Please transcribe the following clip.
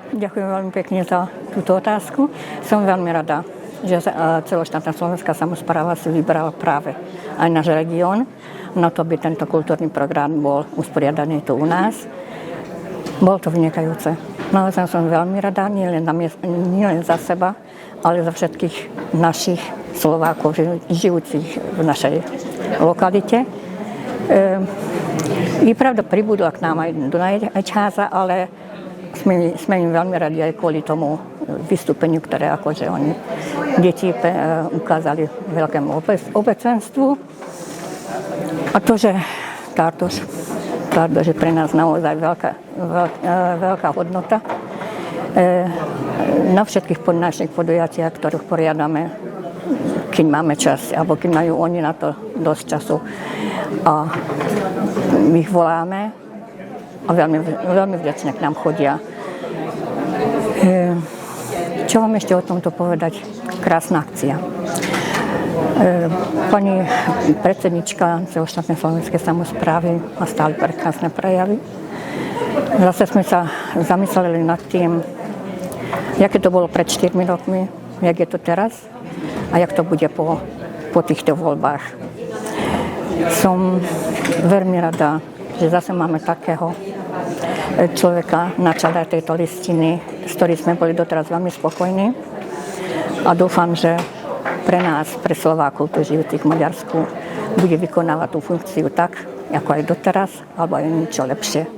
Ďakujem veľmi pekne za túto otázku. Som veľmi rada, že celoštátna slovenská samospráva si vybrala práve aj náš región na to, aby tento kultúrny program bol usporiadaný tu u nás. Bolo to vynikajúce. Naozaj som veľmi rada, nielen za seba, ale za všetkých našich Slovákov, žijúcich v našej lokalite. Je pravda, pribudla k nám aj Dunajčáza, ale sme im veľmi radi aj kvôli tomu vystúpeniu, ktoré akože oni, deti ukázali veľkému obecenstvu. A to, že Tardoš je pre nás naozaj veľká hodnota. Na všetkých našich podujatiach, ktorých poriadame, keď máme čas, alebo keď majú oni na to dosť času. A my ich voláme a veľmi vďačne k nám chodia. Čo vám ešte o tomto povedať? Krásna akcia. Pani predsednička celoštátnej slovenskej samosprávy má stále prekrásne prejavy. Zase sme sa zamysleli nad tým, jaké to bolo pred 4 rokmi, jak je to teraz a jak to bude po týchto voľbách. Som veľmi rada, že zase máme takého človeka na čele tejto listiny, s ktorým sme boli doteraz veľmi spokojní. A dúfam, že pre nás, pre Slovákov, tu žijúcich v Maďarsku, bude vykonávať tú funkciu tak, ako aj doteraz, alebo aj niečo lepšie.